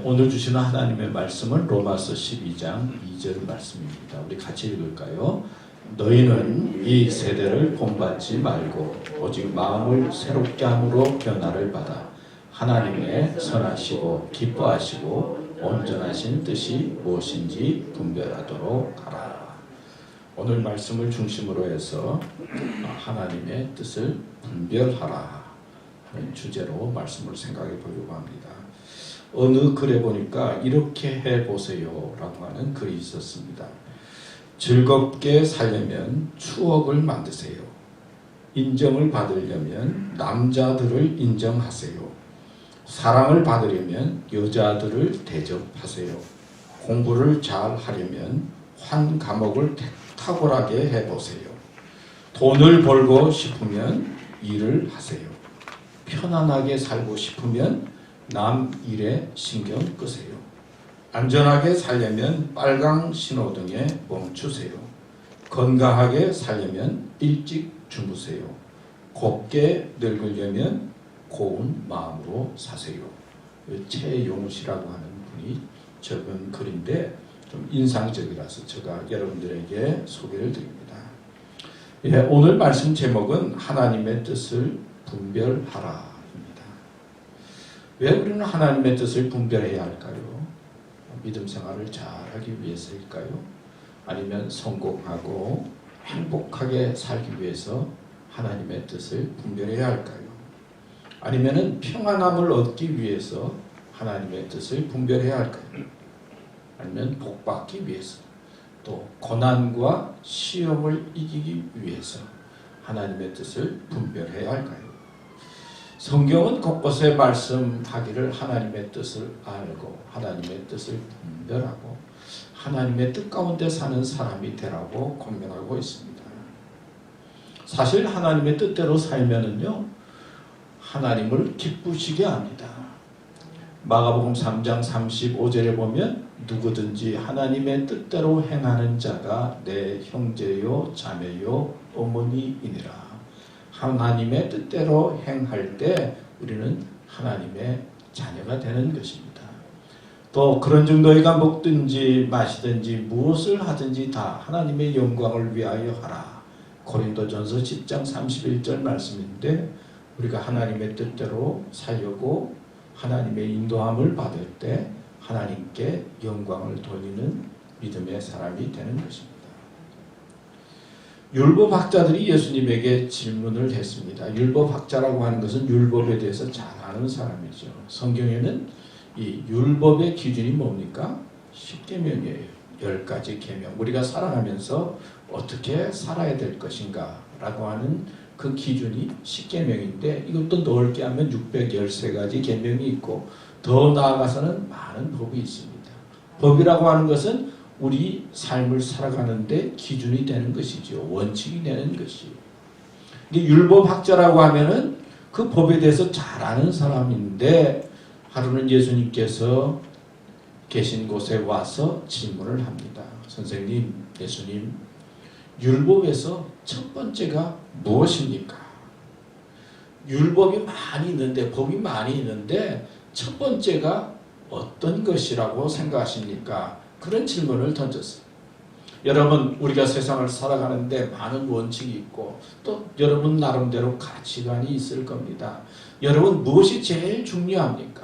오늘 주시는 하나님의 말씀은 로마서 12장 2절 말씀입니다. 우리 같이 읽을까요? 너희는 이 세대를 본받지 말고 오직 마음을 새롭게 함으로 변화를 받아 하나님의 선하시고 기뻐하시고 온전하신 뜻이 무엇인지 분별하도록 하라. 오늘 말씀을 중심으로 해서 하나님의 뜻을 분별하라 하는 주제로 말씀을 생각해 보려고 합니다. 어느 글에 보니까 이렇게 해보세요 라고 하는 글이 있었습니다. 즐겁게 살려면 추억을 만드세요. 인정을 받으려면 남자들을 인정하세요. 사랑을 받으려면 여자들을 대접하세요. 공부를 잘 하려면 한 과목을 탁월하게 해보세요. 돈을 벌고 싶으면 일을 하세요. 편안하게 살고 싶으면 남 일에 신경 끄세요. 안전하게 살려면 빨강 신호등에 멈추세요. 건강하게 살려면 일찍 주무세요. 곱게 늙으려면 고운 마음으로 사세요. 최용우 씨라고 하는 분이 적은 글인데 좀 인상적이라서 제가 여러분들에게 소개를 드립니다. 오늘 말씀 제목은 하나님의 뜻을 분별하라. 왜 우리는 하나님의 뜻을 분별해야 할까요? 믿음 생활을 잘하기 위해서일까요? 아니면 성공하고 행복하게 살기 위해서 하나님의 뜻을 분별해야 할까요? 아니면 평안함을 얻기 위해서 하나님의 뜻을 분별해야 할까요? 아니면 복받기 위해서 또 고난과 시험을 이기기 위해서 하나님의 뜻을 분별해야 할까요? 성경은 곳곳에 말씀하기를 하나님의 뜻을 알고 하나님의 뜻을 분별하고 하나님의 뜻 가운데 사는 사람이 되라고 권면하고 있습니다. 사실 하나님의 뜻대로 살면은요 하나님을 기쁘시게 합니다. 마가복음 3장 35절에 보면 누구든지 하나님의 뜻대로 행하는 자가 내 형제요 자매요 어머니이니라. 하나님의 뜻대로 행할 때 우리는 하나님의 자녀가 되는 것입니다. 또 그런즉 너희가 먹든지 마시든지 무엇을 하든지 다 하나님의 영광을 위하여 하라. 고린도전서 10장 31절 말씀인데 우리가 하나님의 뜻대로 살려고 하나님의 인도함을 받을 때 하나님께 영광을 돌리는 믿음의 사람이 되는 것입니다. 율법학자들이 예수님에게 질문을 했습니다. 율법학자라고 하는 것은 율법에 대해서 잘 아는 사람이죠. 성경에는 이 율법의 기준이 뭡니까? 10계명이에요. 10가지 계명. 우리가 살아가면서 어떻게 살아야 될 것인가 라고 하는 그 기준이 10계명인데 이것도 넓게 하면 613가지 계명이 있고 더 나아가서는 많은 법이 있습니다. 법이라고 하는 것은 우리 삶을 살아가는데 기준이 되는 것이죠. 원칙이 되는 것이요. 율법학자라고 하면은 그 법에 대해서 잘 아는 사람인데 하루는 예수님께서 계신 곳에 와서 질문을 합니다. 선생님, 예수님, 율법에서 첫 번째가 무엇입니까? 율법이 많이 있는데, 법이 많이 있는데 첫 번째가 어떤 것이라고 생각하십니까? 그런 질문을 던졌어요. 여러분, 우리가 세상을 살아가는데 많은 원칙이 있고 또 여러분 나름대로 가치관이 있을 겁니다. 여러분, 무엇이 제일 중요합니까?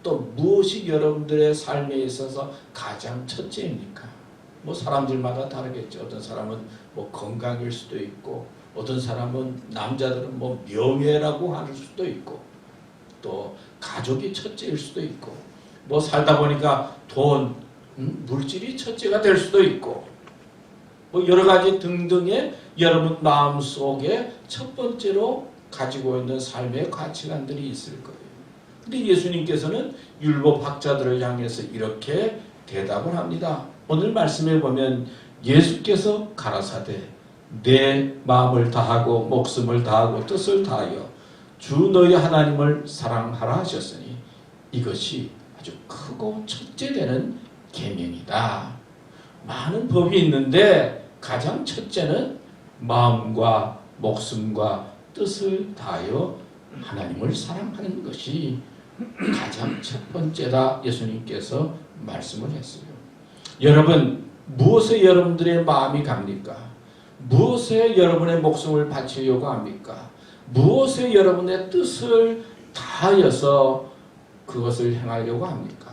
또 무엇이 여러분들의 삶에 있어서 가장 첫째입니까? 사람들마다 다르겠죠. 어떤 사람은 건강일 수도 있고 어떤 사람은 남자들은 명예라고 할 수도 있고 또 가족이 첫째일 수도 있고 살다 보니까 돈, 물질이 첫째가 될 수도 있고 여러 가지 등등의 여러분 마음속에 첫 번째로 가지고 있는 삶의 가치관들이 있을 거예요. 근데 예수님께서는 율법학자들을 향해서 이렇게 대답을 합니다. 오늘 말씀에 보면 예수께서 가라사대 내 마음을 다하고 목숨을 다하고 뜻을 다하여 주 너희 하나님을 사랑하라 하셨으니 이것이 아주 크고 첫째 되는 계명이다. 많은 법이 있는데 가장 첫째는 마음과 목숨과 뜻을 다하여 하나님을 사랑하는 것이 가장 첫 번째다 예수님께서 말씀을 했어요. 여러분, 무엇에 여러분들의 마음이 갑니까? 무엇에 여러분의 목숨을 바치려고 합니까? 무엇에 여러분의 뜻을 다하여서 그것을 행하려고 합니까?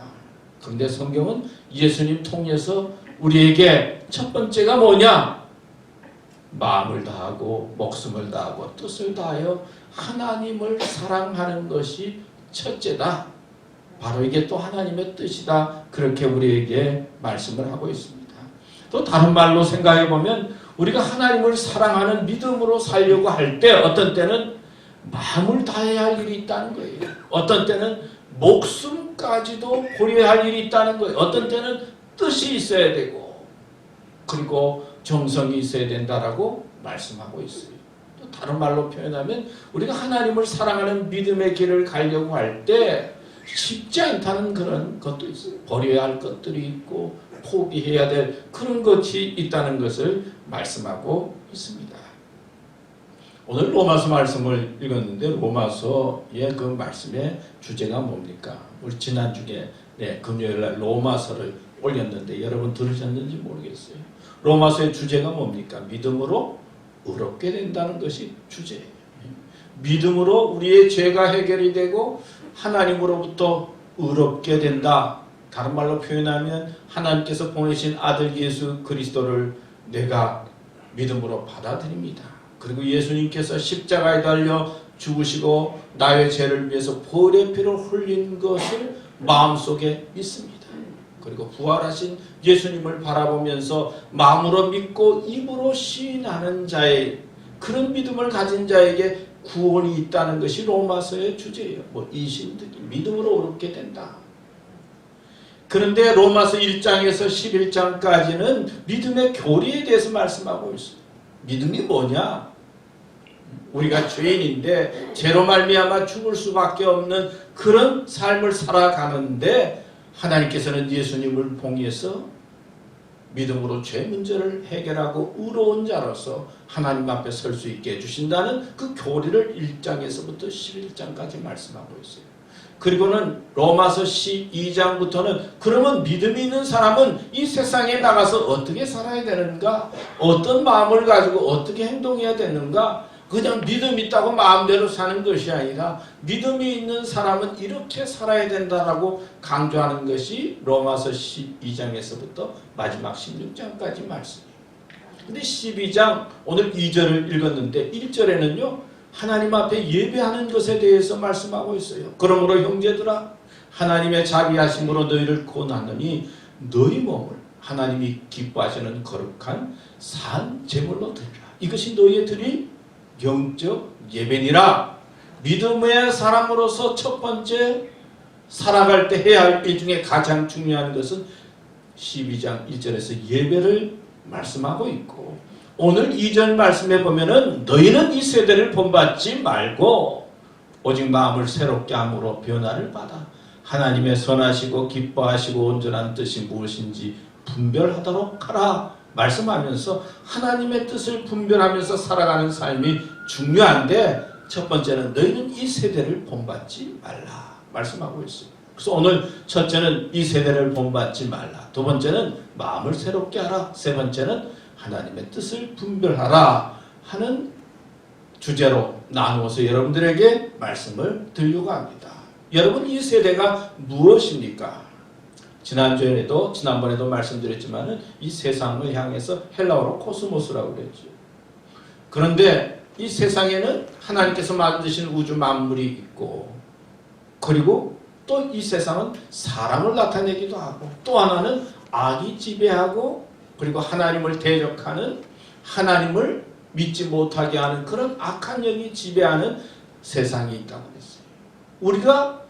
그런데 성경은 예수님 통해서 우리에게 첫 번째가 뭐냐? 마음을 다하고 목숨을 다하고 뜻을 다하여 하나님을 사랑하는 것이 첫째다. 바로 이게 또 하나님의 뜻이다. 그렇게 우리에게 말씀을 하고 있습니다. 또 다른 말로 생각해 보면 우리가 하나님을 사랑하는 믿음으로 살려고 할 때 어떤 때는 마음을 다해야 할 일이 있다는 거예요. 어떤 때는 목숨까지도 고려할 일이 있다는 거예요. 어떤 때는 뜻이 있어야 되고 그리고 정성이 있어야 된다라고 말씀하고 있어요. 또 다른 말로 표현하면 우리가 하나님을 사랑하는 믿음의 길을 가려고 할 때 쉽지 않다는 그런 것도 있어요. 버려야 할 것들이 있고 포기해야 될 그런 것이 있다는 것을 말씀하고 있습니다. 오늘 로마서 말씀을 읽었는데 로마서의 그 말씀의 주제가 뭡니까? 우리 지난주에 금요일날 로마서를 올렸는데 여러분 들으셨는지 모르겠어요. 로마서의 주제가 뭡니까? 믿음으로 의롭게 된다는 것이 주제예요. 믿음으로 우리의 죄가 해결이 되고 하나님으로부터 의롭게 된다. 다른 말로 표현하면 하나님께서 보내신 아들 예수 그리스도를 내가 믿음으로 받아들입니다. 그리고 예수님께서 십자가에 달려 죽으시고 나의 죄를 위해서 보혈의 피를 흘린 것을 마음속에 믿습니다. 그리고 부활하신 예수님을 바라보면서 마음으로 믿고 입으로 시인하는 자의 그런 믿음을 가진 자에게 구원이 있다는 것이 로마서의 주제예요. 이신득이 믿음으로 의롭게 된다. 그런데 로마서 1장에서 11장까지는 믿음의 교리에 대해서 말씀하고 있어요. 믿음이 뭐냐? 우리가 죄인인데 죄로 말미암아 죽을 수밖에 없는 그런 삶을 살아가는데 하나님께서는 예수님을 통해서 믿음으로 죄 문제를 해결하고 의로운 자로서 하나님 앞에 설 수 있게 해주신다는 그 교리를 1장에서부터 11장까지 말씀하고 있어요. 그리고는 로마서 12장부터는 그러면 믿음이 있는 사람은 이 세상에 나가서 어떻게 살아야 되는가? 어떤 마음을 가지고 어떻게 행동해야 되는가? 그냥 믿음 있다고 마음대로 사는 것이 아니라 믿음이 있는 사람은 이렇게 살아야 된다라고 강조하는 것이 로마서 12장에서부터 마지막 16장까지 말씀이에요. 근데 12장 오늘 2절을 읽었는데 1절에는요. 하나님 앞에 예배하는 것에 대해서 말씀하고 있어요. 그러므로 형제들아 하나님의 자비하심으로 너희를 구원하느니 너희 몸을 하나님이 기뻐하시는 거룩한 산 제물로 드리라. 이것이 너희의 드릴 영적 예배니라. 믿음의 사람으로서 첫 번째 살아갈 때 해야 할 일 중에 가장 중요한 것은 12장 1절에서 예배를 말씀하고 있고 오늘 2절 말씀에 보면은 너희는 이 세대를 본받지 말고 오직 마음을 새롭게 함으로 변화를 받아 하나님의 선하시고 기뻐하시고 온전한 뜻이 무엇인지 분별하도록 하라 말씀하면서 하나님의 뜻을 분별하면서 살아가는 삶이 중요한데 첫 번째는 너희는 이 세대를 본받지 말라 말씀하고 있어요. 그래서 오늘 첫째는 이 세대를 본받지 말라. 두 번째는 마음을 새롭게 하라. 세 번째는 하나님의 뜻을 분별하라 하는 주제로 나누어서 여러분들에게 말씀을 드리려고 합니다. 여러분 이 세대가 무엇입니까? 지난번에도 말씀드렸지만은 이 세상을 향해서 헬라어로 코스모스라고 그랬죠. 그런데 이 세상에는 하나님께서 만드신 우주 만물이 있고 그리고 또 이 세상은 사람을 나타내기도 하고 또 하나는 악이 지배하고 그리고 하나님을 대적하는 하나님을 믿지 못하게 하는 그런 악한 영이 지배하는 세상이 있다고 했어요. 우리가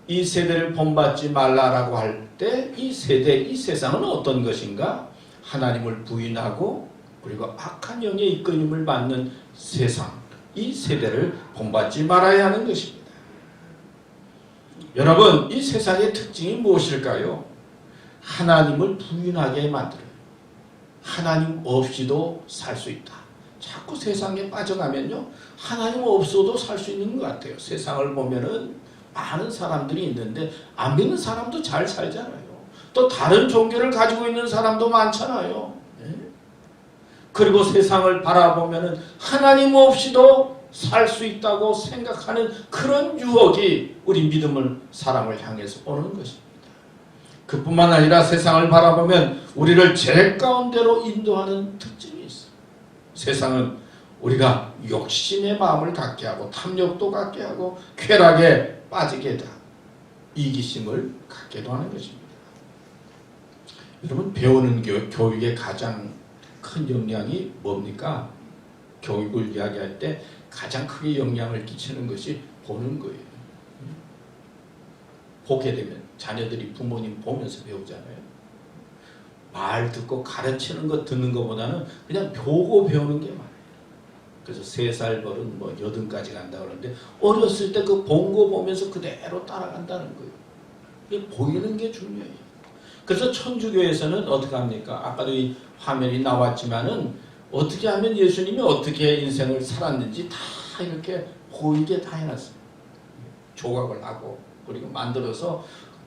이 세대를 본받지 말라라고 할 때 이 세대, 이 세상은 어떤 것인가? 하나님을 부인하고 그리고 악한 영의 이끌림을 받는 세상, 이 세대를 본받지 말아야 하는 것입니다. 여러분, 이 세상의 특징이 무엇일까요? 하나님을 부인하게 만들어요. 하나님 없이도 살 수 있다. 자꾸 세상에 빠져가면요, 하나님 없어도 살 수 있는 것 같아요. 세상을 보면은 많은 사람들이 있는데 안 믿는 사람도 잘 살잖아요. 또 다른 종교를 가지고 있는 사람도 많잖아요. 예? 그리고 세상을 바라보면 하나님 없이도 살 수 있다고 생각하는 그런 유혹이 우리 믿음을 사람을 향해서 오는 것입니다. 그뿐만 아니라 세상을 바라보면 우리를 죄 가운데로 인도하는 특징이 있어요. 세상은 우리가 욕심의 마음을 갖게 하고 탐욕도 갖게 하고 쾌락에 빠지게 다 이기심을 갖게도 하는 것입니다. 여러분, 배우는 교육의 가장 큰 영향이 뭡니까? 교육을 이야기할 때 가장 크게 영향을 끼치는 것이 보는 거예요. 보게 되면 자녀들이 부모님 보면서 배우잖아요. 말 듣고 가르치는 거 듣는 것보다는 그냥 보고 배우는 게 많아요. 그래서 3살 버른 8까지 간다 그러는데 어렸을 때 그 본 거 보면서 그대로 따라간다는 거예요. 이게 보이는 게 중요해요. 그래서 천주교에서는 어떻게 합니까? 아까도 이 화면이 나왔지만은 어떻게 하면 예수님이 어떻게 인생을 살았는지 다 이렇게 보이게 다 해놨어요. 조각을 하고 그리고 만들어서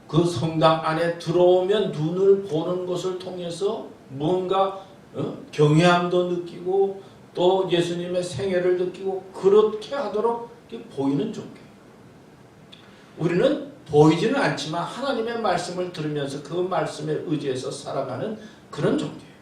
그 성당 안에 들어오면 눈을 보는 것을 통해서 뭔가 경외함도 느끼고 또 예수님의 생애를 느끼고 그렇게 하도록 보이는 종교예요. 우리는 보이지는 않지만 하나님의 말씀을 들으면서 그 말씀에 의지해서 살아가는 그런 종교예요.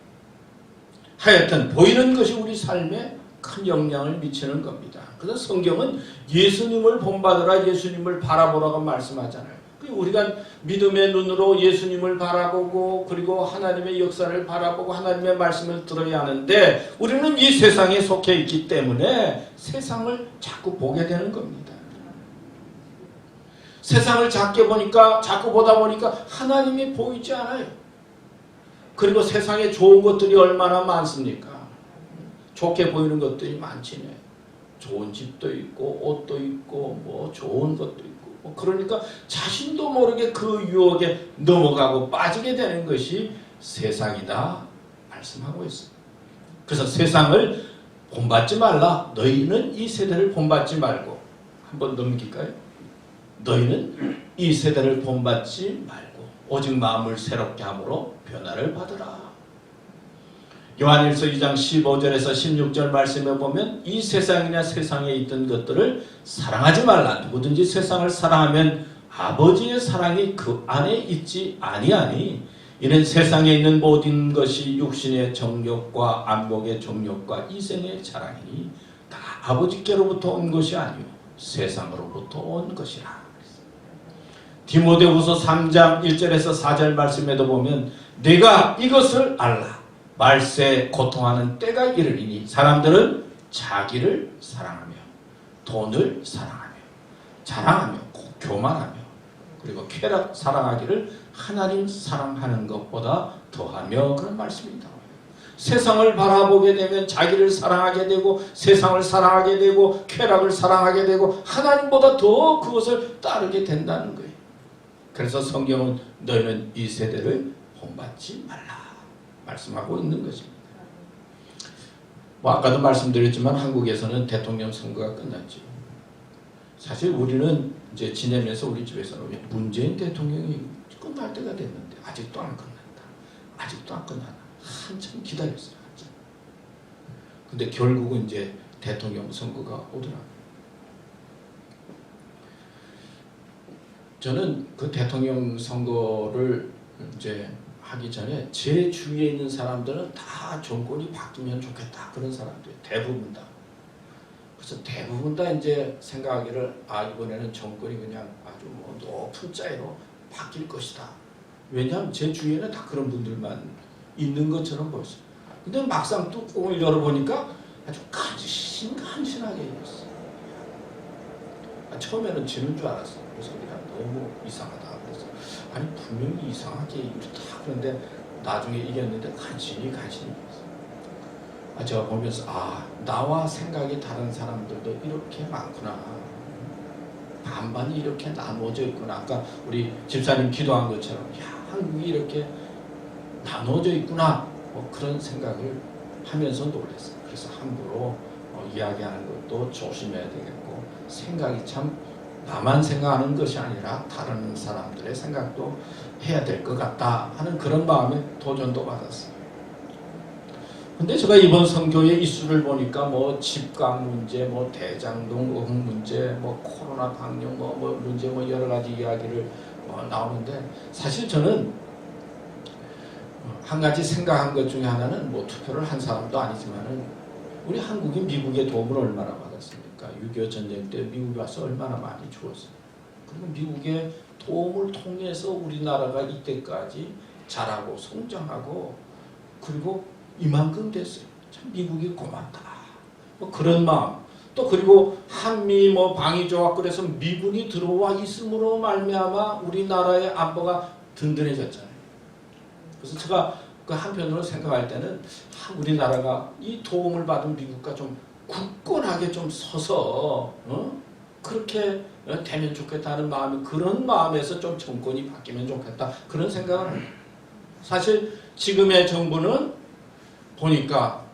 하여튼 보이는 것이 우리 삶에 큰 영향을 미치는 겁니다. 그래서 성경은 예수님을 본받으라, 예수님을 바라보라고 말씀하잖아요. 우리가 믿음의 눈으로 예수님을 바라보고 그리고 하나님의 역사를 바라보고 하나님의 말씀을 들어야 하는데 우리는 이 세상에 속해 있기 때문에 세상을 자꾸 보게 되는 겁니다. 세상을 자꾸 보다 보니까 하나님이 보이지 않아요. 그리고 세상에 좋은 것들이 얼마나 많습니까? 좋게 보이는 것들이 많지네. 좋은 집도 있고 옷도 있고 좋은 것도 있고 그러니까 자신도 모르게 그 유혹에 넘어가고 빠지게 되는 것이 세상이다 말씀하고 있습니다. 그래서 세상을 본받지 말라. 너희는 이 세대를 본받지 말고 한번 넘길까요? 너희는 이 세대를 본받지 말고 오직 마음을 새롭게 함으로 변화를 받으라. 요한일서 2장 15절에서 16절 말씀에 보면 이 세상이나 세상에 있던 것들을 사랑하지 말라. 누구든지 세상을 사랑하면 아버지의 사랑이 그 안에 있지 아니하니 이는 세상에 있는 모든 것이 육신의 정욕과 안목의 정욕과 이생의 자랑이니 다 아버지께로부터 온 것이 아니요 세상으로부터 온 것이라. 디모데후서 3장 1절에서 4절 말씀에도 보면 내가 이것을 알라. 말세 고통하는 때가 이르리니 사람들은 자기를 사랑하며 돈을 사랑하며 자랑하며 교만하며 그리고 쾌락 사랑하기를 하나님 사랑하는 것보다 더하며 그런 말씀입니다. 세상을 바라보게 되면 자기를 사랑하게 되고 세상을 사랑하게 되고 쾌락을 사랑하게 되고 하나님보다 더 그것을 따르게 된다는 거예요. 그래서 성경은 너희는 이 세대를 본받지 말라 말씀하고 있는 것입니다. 아까도 말씀드렸지만 한국에서는 대통령 선거가 끝났죠. 사실 우리는 이제 지내면서 우리 집에서는 문재인 대통령이 끝날 때가 됐는데 아직도 안 끝났다. 아직도 안 끝났다. 한참 기다렸어요. 한참. 근데 결국은 이제 대통령 선거가 오더라고요. 저는 그 대통령 선거를 이제 하기 전에 제 주위에 있는 사람들은 다 정권이 바뀌면 좋겠다 그런 사람들이 대부분 다. 그래서 대부분 다 이제 생각하기를 이번에는 정권이 그냥 아주 높은 짜이로 바뀔 것이다. 왜냐하면 제 주위에는 다 그런 분들만 있는 것처럼 보였어요. 근데 막상 뚜껑을 열어보니까 아주 간신간신하게 있었어요. 처음에는 지는 줄 알았어요. 그래서 우리가 너무 이상하다. 그래서 아니 분명히 이상하게 이렇다. 그런데 나중에 이겼는데 간신히 있었어요. 제가 보면서 나와 생각이 다른 사람들도 이렇게 많구나. 반반이 이렇게 나눠져 있구나. 아까 우리 집사님 기도한 것처럼 한국이 이렇게 나눠져 있구나. 그런 생각을 하면서 놀랐어요. 그래서 함부로 이야기하는 것도 조심해야 되겠고 생각이 참 나만 생각하는 것이 아니라 다른 사람들의 생각도 해야 될 것 같다 하는 그런 마음에 도전도 받았어요. 근데 제가 이번 선교의 이슈를 보니까 뭐 집값 문제, 뭐 대장동 의혹 문제, 뭐 코로나 방역 뭐 문제 뭐 여러 가지 이야기를 나오는데, 사실 저는 한 가지 생각한 것 중에 하나는 뭐 투표를 한 사람도 아니지만은 우리 한국이 미국의 도움을 얼마나 받았습니까? 6.25 전쟁 때 미국에 와서 얼마나 많이 주었어요. 그리고 미국의 도움을 통해서 우리나라가 이때까지 자라고 성장하고 그리고 이만큼 됐어요. 참 미국이 고맙다. 뭐 그런 마음. 또 그리고 한미 뭐 방위 조약 그래서 미군이 들어와 있음으로 말미암아 우리나라의 안보가 든든해졌잖아요. 그래서 제가 그 한편으로 생각할 때는 우리나라가 이 도움을 받은 미국과 좀 굳건하게 좀 서서 그렇게 되면 좋겠다는 마음이, 그런 마음에서 좀 정권이 바뀌면 좋겠다 그런 생각을 합니다. 사실 지금의 정부는 보니까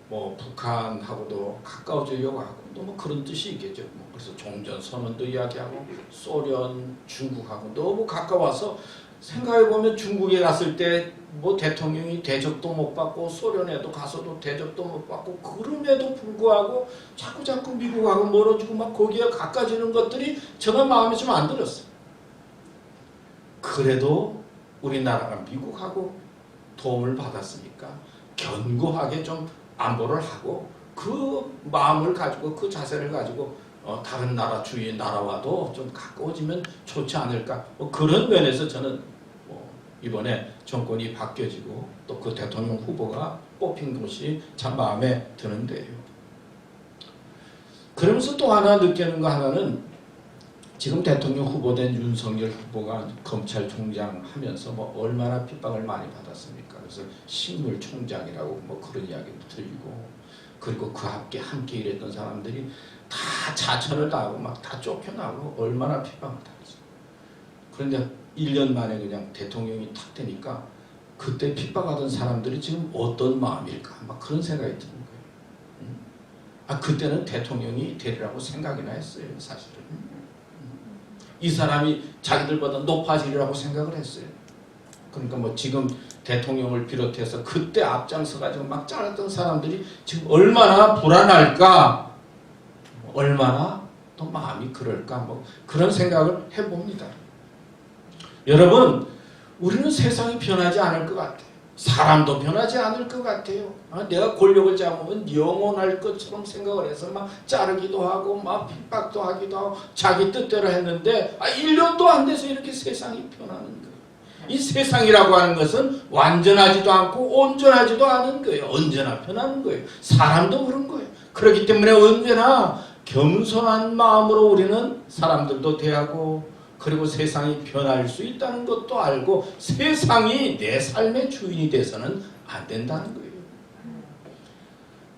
뭐 북한하고도 가까워지려고 하고 또 뭐 그런 뜻이 있겠죠. 뭐 그래서 종전선언도 이야기하고 소련, 중국하고 너무 가까워서 생각해보면 중국에 갔을 때 뭐 대통령이 대접도 못 받고 소련에도 가서도 대접도 못 받고 그럼에도 불구하고 자꾸 미국하고 멀어지고 막 거기에 가까워지는 것들이 저는 마음에 좀 안 들었어요. 그래도 우리나라가 미국하고 도움을 받았으니까 견고하게 좀 안보를 하고 그 마음을 가지고 그 자세를 가지고 다른 나라 주위 나라와도 좀 가까워지면 좋지 않을까, 뭐 그런 면에서 저는 이번에 정권이 바뀌어지고 또 그 대통령 후보가 뽑힌 것이 참 마음에 드는데요. 그러면서 또 하나 느끼는 거 하나는 지금 대통령 후보된 윤석열 후보가 검찰총장 하면서 뭐 얼마나 핍박을 많이 받았습니까? 그래서 식물총장이라고 뭐 그런 이야기도 들리고, 그리고 그 함께 일했던 사람들이 다 자천을 당하고 막 다 쫓겨나고 얼마나 핍박을 당했어요. 그런데 1년 만에 그냥 대통령이 탁 되니까 그때 핍박하던 사람들이 지금 어떤 마음일까 막 그런 생각이 드는 거예요. 그때는 대통령이 되리라고 생각이나 했어요. 사실은 이 사람이 자기들보다 높아지리라고 생각을 했어요. 그러니까 뭐 지금 대통령을 비롯해서 그때 앞장서가지고 막 잘랐던 사람들이 지금 얼마나 불안할까, 얼마나 또 마음이 그럴까, 뭐 그런 생각을 해봅니다. 여러분, 우리는 세상이 변하지 않을 것 같아요. 사람도 변하지 않을 것 같아요. 내가 권력을 잡으면 영원할 것처럼 생각을 해서 막 자르기도 하고 막 핍박도 하기도 하고 자기 뜻대로 했는데 1년도 안 돼서 이렇게 세상이 변하는 거예요. 이 세상이라고 하는 것은 완전하지도 않고 온전하지도 않은 거예요. 언제나 변하는 거예요. 사람도 그런 거예요. 그렇기 때문에 언제나 겸손한 마음으로 우리는 사람들도 대하고 그리고 세상이 변할 수 있다는 것도 알고 세상이 내 삶의 주인이 돼서는 안 된다는 거예요.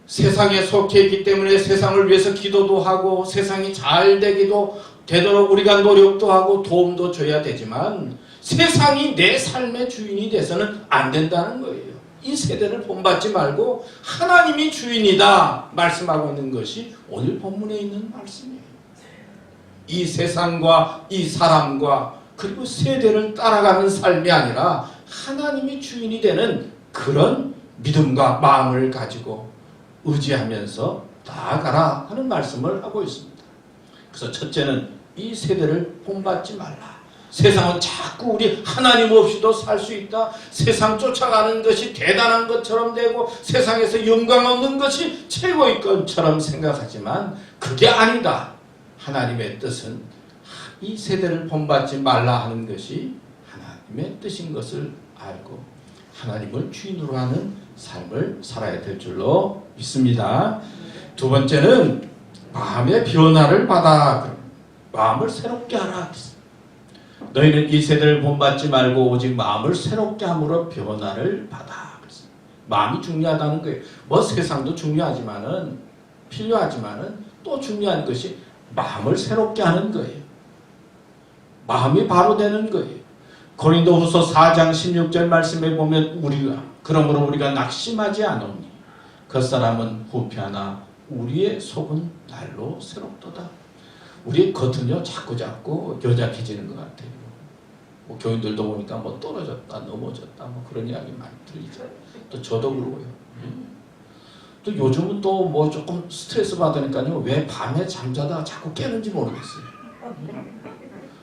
세상에 속해 있기 때문에 세상을 위해서 기도도 하고 세상이 잘 되기도 되도록 우리가 노력도 하고 도움도 줘야 되지만 세상이 내 삶의 주인이 돼서는 안 된다는 거예요. 이 세대를 본받지 말고 하나님이 주인이다 말씀하고 있는 것이 오늘 본문에 있는 말씀이에요. 이 세상과 이 사람과 그리고 세대를 따라가는 삶이 아니라 하나님이 주인이 되는 그런 믿음과 마음을 가지고 의지하면서 나아가라 하는 말씀을 하고 있습니다. 그래서 첫째는 이 세대를 본받지 말라. 세상은 자꾸 우리 하나님 없이도 살 수 있다. 세상 쫓아가는 것이 대단한 것처럼 되고 세상에서 영광 얻는 것이 최고의 것처럼 생각하지만 그게 아니다. 하나님의 뜻은 이 세대를 본받지 말라 하는 것이 하나님의 뜻인 것을 알고 하나님을 주인으로 하는 삶을 살아야 될 줄로 믿습니다. 두 번째는 마음의 변화를 받아 마음을 새롭게 하라. 너희는 이 세대를 본받지 말고 오직 마음을 새롭게 함으로 변화를 받아. 마음이 중요하다는 거예요. 뭐 세상도 중요하지만은 필요하지만은 또 중요한 것이 마음을 새롭게 하는 거예요. 마음이 바로 되는 거예요. 고린도후서 4장 16절 말씀에 보면 그러므로 우리가 낙심하지 않으니 그 사람은 후패하나 우리의 속은 날로 새롭도다. 우리 겉은요 자꾸 여작해지는 것 같아요. 뭐 교인들도 보니까 뭐 떨어졌다 넘어졌다 뭐 그런 이야기 많이 들리죠. 또 저도 그러고요. 또 요즘은 또 뭐 조금 스트레스 받으니까요 왜 밤에 잠자다가 자꾸 깨는지 모르겠어요.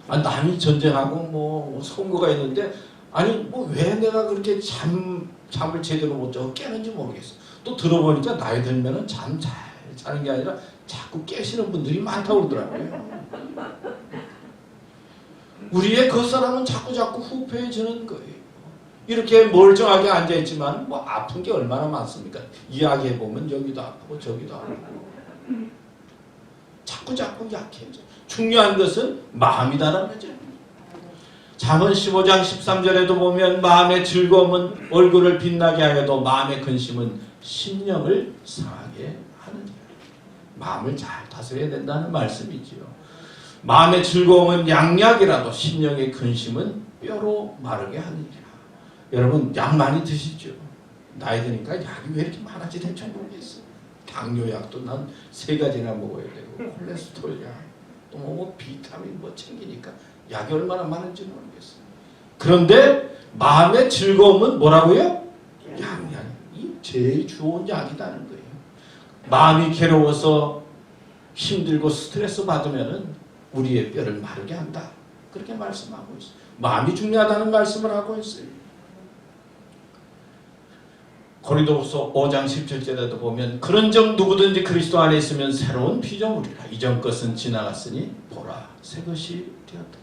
아니 남이 전쟁하고 뭐 선거가 있는데 아니 뭐 왜 내가 그렇게 잠을 제대로 못 자고 깨는지 모르겠어요. 또 들어보니까 나이 들면은 잠 잘 자는 게 아니라 자꾸 깨시는 분들이 많다고 그러더라고요. 우리의 겉사람은 자꾸 후패해지는 거예요. 이렇게 멀쩡하게 앉아있지만 뭐 아픈 게 얼마나 많습니까? 이야기해보면 여기도 아프고 저기도 아프고 자꾸 약해져. 중요한 것은 마음이다라는 거죠. 잠언 15장 13절에도 보면 마음의 즐거움은 얼굴을 빛나게 하여도 마음의 근심은 심령을 상하게 하느니라. 마음을 잘 다스려야 된다는 말씀이지요. 마음의 즐거움은 양약이라도 심령의 근심은 뼈로 마르게 하느니라. 여러분 약 많이 드시죠? 나이 드니까 약이 왜 이렇게 많아지는지 모르겠어요. 당뇨약도 난 3가지나 먹어야 되고 콜레스테롤 약, 또 뭐 비타민 뭐 챙기니까 약이 얼마나 많은지 모르겠어요. 그런데 마음의 즐거움은 뭐라고요? 양약이 제일 좋은 약이라는 거예요. 마음이 괴로워서 힘들고 스트레스 받으면은 우리의 뼈를 마르게 한다. 그렇게 말씀하고 있어요. 마음이 중요하다는 말씀을 하고 있어요. 고린도후서 5장 17절에도 보면 그런즉 누구든지 그리스도 안에 있으면 새로운 피조물이라. 이전 것은 지나갔으니 보라 새 것이 되었다.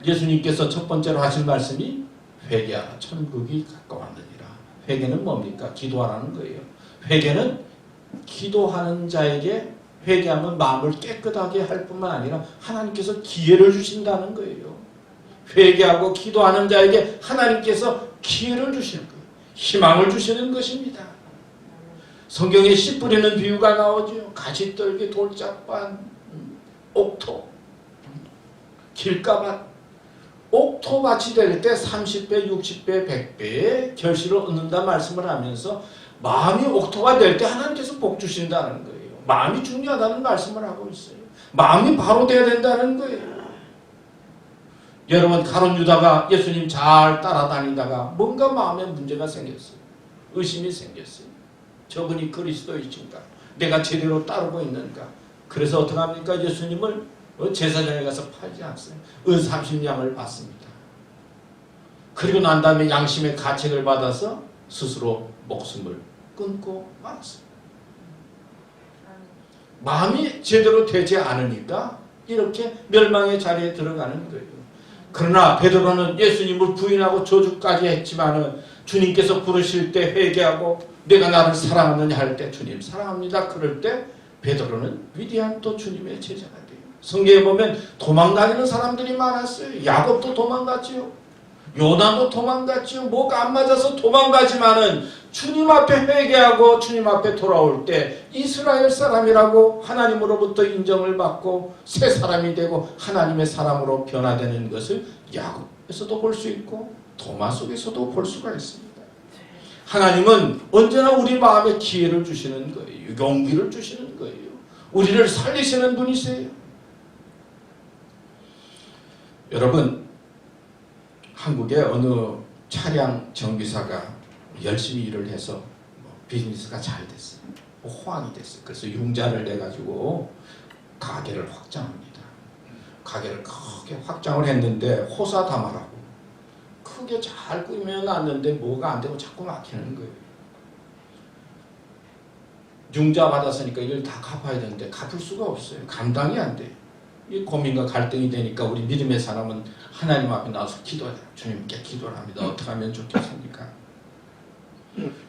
예수님께서 첫 번째로 하신 말씀이 회개하라 천국이 가까웠느니라. 회개는 뭡니까? 기도하라는 거예요. 회개는 기도하는 자에게 회개하면 마음을 깨끗하게 할 뿐만 아니라 하나님께서 기회를 주신다는 거예요. 회개하고 기도하는 자에게 하나님께서 기회를 주시는 거예요. 희망을 주시는 것입니다. 성경에 씨 뿌리는 비유가 나오죠. 가시떨기, 돌짝반, 옥토, 길가밭. 옥토밭이 될 때 30배, 60배, 100배의 결실을 얻는다 말씀을 하면서 마음이 옥토가 될 때 하나님께서 복 주신다는 거예요. 마음이 중요하다는 말씀을 하고 있어요. 마음이 바로 돼야 된다는 거예요. 여러분 가룟 유다가 예수님 잘 따라다니다가 뭔가 마음에 문제가 생겼어요. 의심이 생겼어요. 저분이 그리스도이신가? 내가 제대로 따르고 있는가? 그래서 어떻게 합니까? 예수님을 제사장에 가서 팔지 않았어요. 은 30냥을 받습니다. 그리고 난 다음에 양심의 가책을 받아서 스스로 목숨을 끊고 말았어요. 마음이 제대로 되지 않으니까 이렇게 멸망의 자리에 들어가는 거예요. 그러나 베드로는 예수님을 부인하고 저주까지 했지만은 주님께서 부르실 때 회개하고 내가 나를 사랑하느냐 할 때 주님 사랑합니다. 그럴 때 베드로는 위대한 또 주님의 제자가 돼요. 성경에 보면 도망다니는 사람들이 많았어요. 야곱도 도망갔지요. 요나도 도망갔지요. 뭐가 안 맞아서 도망가지만은 주님 앞에 회개하고 주님 앞에 돌아올 때 이스라엘 사람이라고 하나님으로부터 인정을 받고 새 사람이 되고 하나님의 사람으로 변화되는 것을 야곱에서도 볼 수 있고 도마 속에서도 볼 수가 있습니다. 하나님은 언제나 우리 마음에 기회를 주시는 거예요. 용기를 주시는 거예요. 우리를 살리시는 분이세요. 여러분 한국의 어느 차량 정비사가 열심히 일을 해서 비즈니스가 잘 됐어요. 호황이 됐어요. 그래서 융자를 내가지고 가게를 확장합니다. 가게를 크게 확장을 했는데 호사다마라고 크게 잘 꾸며놨는데 뭐가 안 되고 자꾸 막히는 거예요. 융자 받았으니까 이걸 다 갚아야 되는데 갚을 수가 없어요. 감당이 안 돼요. 이 고민과 갈등이 되니까 우리 믿음의 사람은 하나님 앞에 나와서 기도해요. 주님께 기도를 합니다. 어떻게 하면 좋겠습니까?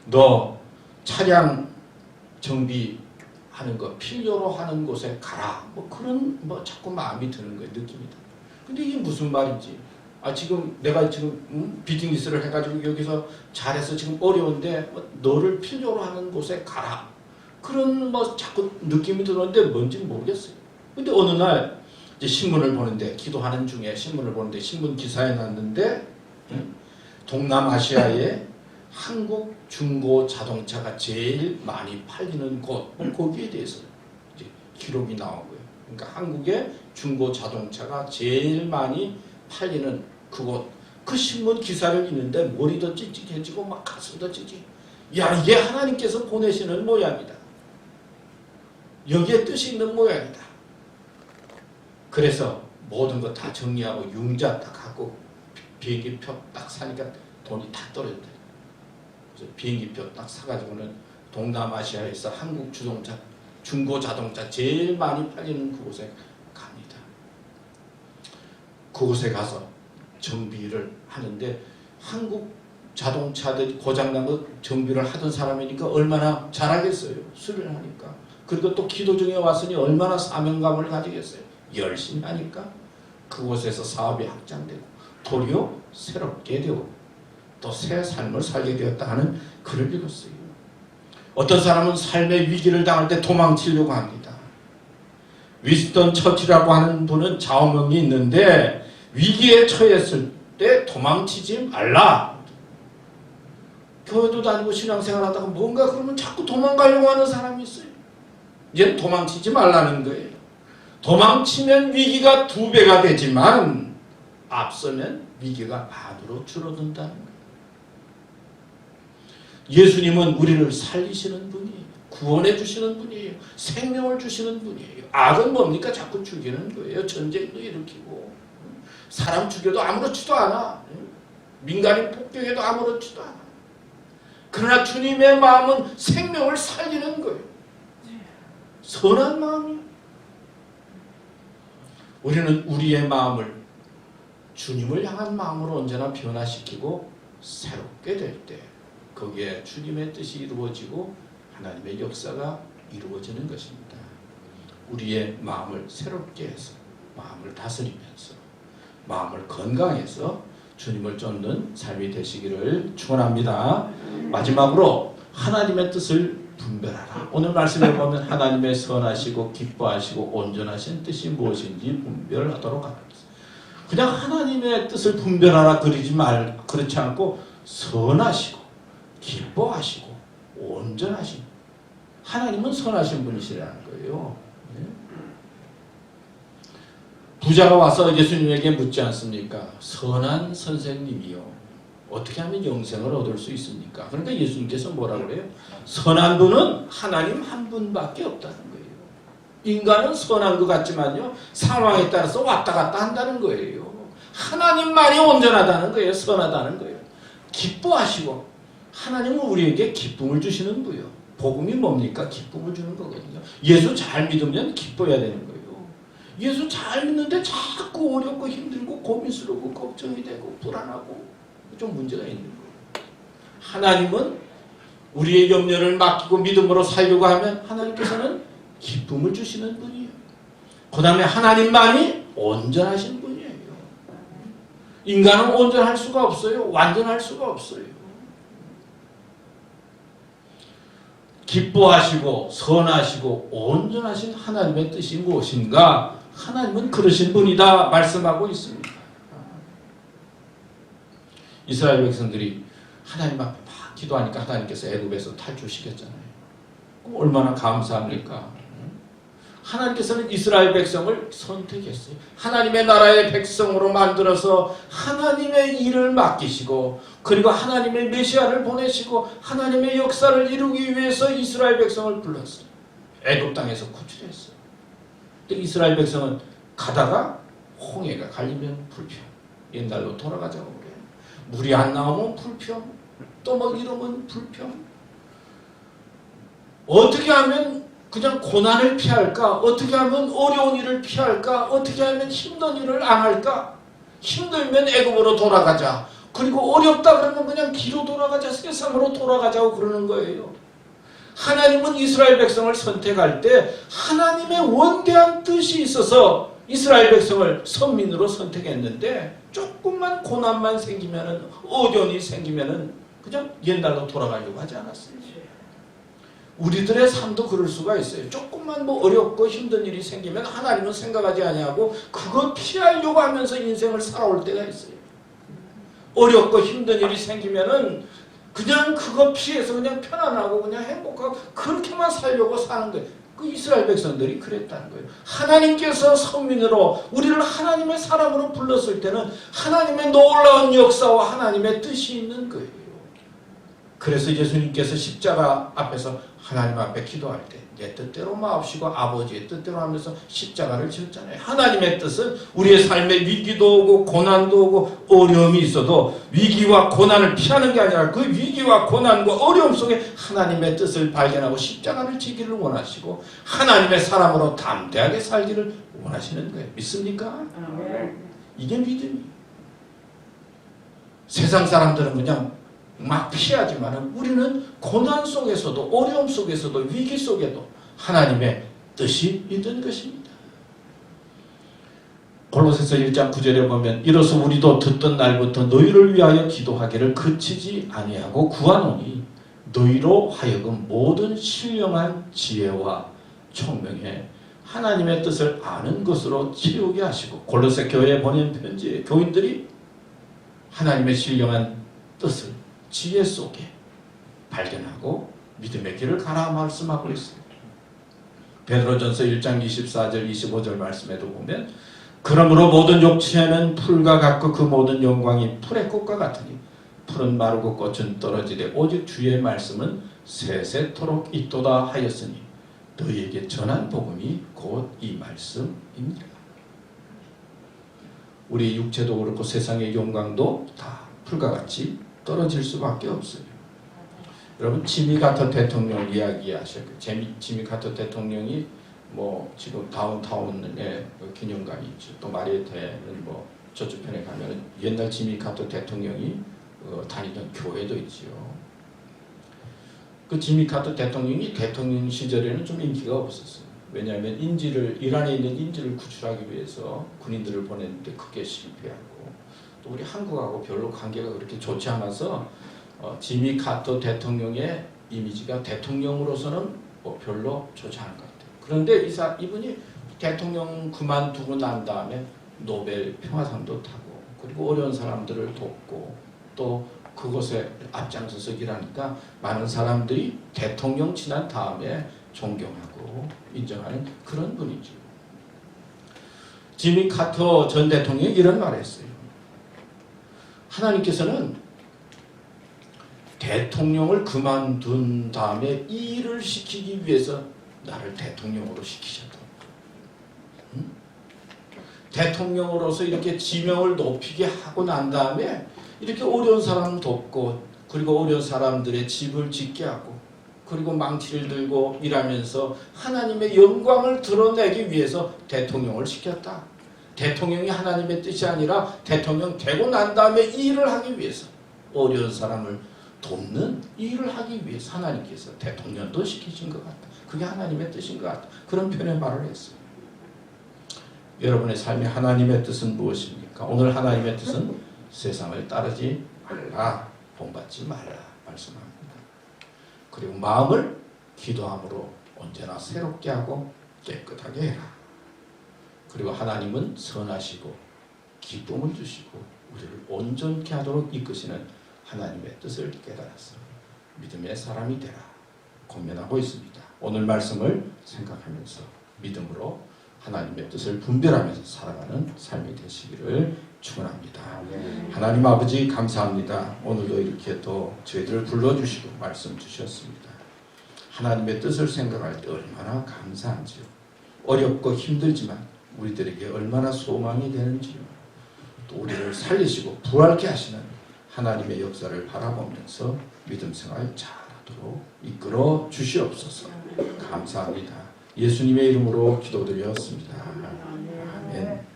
너 차량 정비하는 거 필요로 하는 곳에 가라. 뭐 그런 자꾸 마음이 드는 거예요. 느낌이다. 근데 이게 무슨 말인지. 지금 내가 지금 비즈니스를 해가지고 여기서 잘해서 지금 어려운데 너를 필요로 하는 곳에 가라. 그런 자꾸 느낌이 들었는데 뭔지 모르겠어요. 근데 어느 날 이제 신문을 보는데 기도하는 중에 신문을 보는데 신문 기사에 났는데 동남아시아에 한국 중고 자동차가 제일 많이 팔리는 곳 거기에 대해서 이제 기록이 나온 거예요. 그러니까 한국의 중고 자동차가 제일 많이 팔리는 그곳. 그 신문 기사를 읽는데 머리도 찌직해지고 막 가슴도 찌직. 야, 이게 하나님께서 보내시는 모양이다. 여기에 뜻이 있는 모양이다. 그래서 모든 거 다 정리하고 융자 딱 갖고 비행기표 딱 사니까 돈이 다 떨어졌다. 그래서 비행기표 딱 사가지고는 동남아시아에서 한국 주동차, 중고 자동차 제일 많이 팔리는 그곳에 갑니다. 그곳에 가서 정비를 하는데 한국 자동차들이 고장난 거 정비를 하던 사람이니까 얼마나 잘하겠어요. 수리를 하니까. 그리고 또 기도 중에 왔으니 얼마나 사명감을 가지겠어요. 열심히 하니까 그곳에서 사업이 확장되고 도리어 새롭게 되고 또 새 삶을 살게 되었다 하는 글을 읽었어요. 어떤 사람은 삶의 위기를 당할 때 도망치려고 합니다. 위스턴 처치라고 하는 분은 좌우명이 있는데 위기에 처했을 때 도망치지 말라. 교회도 다니고 신앙생활 하다가 뭔가 그러면 자꾸 도망가려고 하는 사람이 있어요. 이제는 도망치지 말라는 거예요. 도망치면 위기가 2배가 되지만 앞서면 위기가 반으로 줄어든다는 거예요. 예수님은 우리를 살리시는 분이에요. 구원해 주시는 분이에요. 생명을 주시는 분이에요. 악은 뭡니까? 자꾸 죽이는 거예요. 전쟁도 일으키고 사람 죽여도 아무렇지도 않아. 민간인 폭격해도 아무렇지도 않아. 그러나 주님의 마음은 생명을 살리는 거예요. 선한 마음이에요. 우리는 우리의 마음을 주님을 향한 마음으로 언제나 변화시키고 새롭게 될 때 거기에 주님의 뜻이 이루어지고 하나님의 역사가 이루어지는 것입니다. 우리의 마음을 새롭게 해서 마음을 다스리면서 마음을 건강해서 주님을 쫓는 삶이 되시기를 축원합니다. 마지막으로 하나님의 뜻을 분별하라. 오늘 말씀에 보면 하나님의 선하시고 기뻐하시고 온전하신 뜻이 무엇인지 분별하도록 합니다. 그냥 하나님의 뜻을 분별하라 그렇지 않고 선하시고 기뻐하시고 온전하신 하나님은 선하신 분이시라는 거예요. 부자가 와서 예수님에게 묻지 않습니까? 선한 선생님이요, 어떻게 하면 영생을 얻을 수 있습니까? 그러니까 예수님께서 뭐라고 그래요? 선한 분은 하나님 한 분밖에 없다는 거예요. 인간은 선한 것 같지만요, 상황에 따라서 왔다 갔다 한다는 거예요. 하나님만이 온전하다는 거예요. 선하다는 거예요. 기뻐하시고, 하나님은 우리에게 기쁨을 주시는 분이요. 복음이 뭡니까? 기쁨을 주는 거거든요. 예수 잘 믿으면 기뻐야 되는 거예요. 예수 잘 믿는데 자꾸 어렵고 힘들고 고민스럽고 걱정이 되고 불안하고 좀 문제가 있는 거예요. 하나님은 우리의 염려를 맡기고 믿음으로 살려고 하면 하나님께서는 기쁨을 주시는 분이에요. 그 다음에 하나님만이 온전하신 분이에요. 인간은 온전할 수가 없어요. 완전할 수가 없어요. 기뻐하시고 선하시고 온전하신 하나님의 뜻이 무엇인가? 하나님은 그러신 분이다 말씀하고 있습니다. 이스라엘 백성들이 하나님 앞에 막 기도하니까 하나님께서 애굽에서 탈출시켰잖아요. 그럼 얼마나 감사합니까? 하나님께서는 이스라엘 백성을 선택했어요. 하나님의 나라의 백성으로 만들어서 하나님의 일을 맡기시고 그리고 하나님의 메시아를 보내시고 하나님의 역사를 이루기 위해서 이스라엘 백성을 불렀어요. 애굽 땅에서 구출했어요. 근데 이스라엘 백성은 가다가 홍해가 갈리면 불평, 옛날로 돌아가자고 그래요. 물이 안 나오면 불평, 또 뭐 이러면 불평. 어떻게 하면 그냥 고난을 피할까? 어떻게 하면 어려운 일을 피할까? 어떻게 하면 힘든 일을 안 할까? 힘들면 애굽으로 돌아가자. 그리고 어렵다 그러면 그냥 뒤로 돌아가자. 세상으로 돌아가자고 그러는 거예요. 하나님은 이스라엘 백성을 선택할 때 하나님의 원대한 뜻이 있어서 이스라엘 백성을 선민으로 선택했는데 조금만 고난만 생기면은 어려움이 생기면은 그냥 옛날로 돌아가려고 하지 않았어요. 우리들의 삶도 그럴 수가 있어요. 조금만 뭐 어렵고 힘든 일이 생기면 하나님은 생각하지 아니하고 그거 피하려고 하면서 인생을 살아올 때가 있어요. 어렵고 힘든 일이 생기면은 그냥 그거 피해서 그냥 편안하고 그냥 행복하고 그렇게만 살려고 사는 거예요. 그 이스라엘 백성들이 그랬다는 거예요. 하나님께서 선민으로 우리를 하나님의 사람으로 불렀을 때는 하나님의 놀라운 역사와 하나님의 뜻이 있는 거예요. 그래서 예수님께서 십자가 앞에서 하나님 앞에 기도할 때 내 뜻대로 마옵시고 아버지의 뜻대로 하면서 십자가를 지었잖아요. 하나님의 뜻은 우리의 삶에 위기도 오고 고난도 오고 어려움이 있어도 위기와 고난을 피하는 게 아니라 그 위기와 고난과 어려움 속에 하나님의 뜻을 발견하고 십자가를 지기를 원하시고 하나님의 사람으로 담대하게 살기를 원하시는 거예요. 믿습니까? 이게 믿음이에요. 세상 사람들은 그냥 막 피하지만 우리는 고난 속에서도 어려움 속에서도 위기 속에도 하나님의 뜻이 있는 것입니다. 골로새서 1장 9절에 보면 이로써 우리도 듣던 날부터 너희를 위하여 기도하기를 그치지 아니하고 구하노니 너희로 하여금 모든 신령한 지혜와 총명에 하나님의 뜻을 아는 것으로 채우게 하시고 골로새 교회에 보낸 편지에 교인들이 하나님의 신령한 뜻을 지혜 속에 발견하고 믿음의 길을 가라 말씀하고 있습니다. 베드로전서 1장 24절 25절 말씀에도 보면 그러므로 모든 육체는 풀과 같고 그 모든 영광이 풀의 꽃과 같으니 풀은 마르고 꽃은 떨어지되 오직 주의 말씀은 세세토록 있도다 하였으니 너희에게 전한 복음이 곧 이 말씀입니다. 우리 육체도 그렇고 세상의 영광도 다 풀과 같이 떨어질 수밖에 없어요. 여러분 지미 카터 대통령 이야기하셨고 지미 카터 대통령이 뭐 지금 다운타운에 기념관이 있죠. 또 마리에테는 뭐 저쪽 편에 가면은 옛날 지미 카터 대통령이 다니던 교회도 있지요. 그 지미 카터 대통령이 대통령 시절에는 좀 인기가 없었어요. 왜냐하면 이란에 있는 인지를 구출하기 위해서 군인들을 보냈는데 크게 실패하고 또 우리 한국하고 별로 관계가 그렇게 좋지 않아서 지미 카터 대통령의 이미지가 대통령으로서는 뭐 별로 좋지 않은 것 같아요. 그런데 이분이 대통령 그만두고 난 다음에 노벨 평화상도 타고 그리고 어려운 사람들을 돕고 또 그것에 앞장서서 일하니까 많은 사람들이 대통령 지난 다음에 존경하고 인정하는 그런 분이죠. 지미 카터 전 대통령이 이런 말을 했어요. 하나님께서는 대통령을 그만둔 다음에 이 일을 시키기 위해서 나를 대통령으로 시키셨다. 응? 대통령으로서 이렇게 지명을 높이게 하고 난 다음에 이렇게 어려운 사람을 돕고 그리고 어려운 사람들의 집을 짓게 하고 그리고 망치를 들고 일하면서 하나님의 영광을 드러내기 위해서 대통령을 시켰다. 대통령이 하나님의 뜻이 아니라 대통령 되고 난 다음에 이 일을 하기 위해서 어려운 사람을 돕는 이 일을 하기 위해서 하나님께서 대통령도 시키신 것 같다. 그게 하나님의 뜻인 것 같다. 그런 표현의 말을 했어요. 여러분의 삶에 하나님의 뜻은 무엇입니까? 오늘 하나님의 뜻은 세상을 따르지 말라, 본받지 말라 말씀합니다. 그리고 마음을 기도함으로 언제나 새롭게 하고 깨끗하게 해라. 그리고 하나님은 선하시고 기쁨을 주시고 우리를 온전케 하도록 이끄시는 하나님의 뜻을 깨달아서 믿음의 사람이 되라 권면하고 있습니다. 오늘 말씀을 생각하면서 믿음으로 하나님의 뜻을 분별하면서 살아가는 삶이 되시기를 축원합니다. 하나님 아버지 감사합니다. 오늘도 이렇게 또 저희들을 불러주시고 말씀 주셨습니다. 하나님의 뜻을 생각할 때 얼마나 감사한지요. 어렵고 힘들지만 우리들에게 얼마나 소망이 되는지요. 또 우리를 살리시고 부활케 하시는 하나님의 역사를 바라보면서 믿음 생활 잘하도록 이끌어 주시옵소서. 감사합니다. 예수님의 이름으로 기도드렸습니다. 아멘.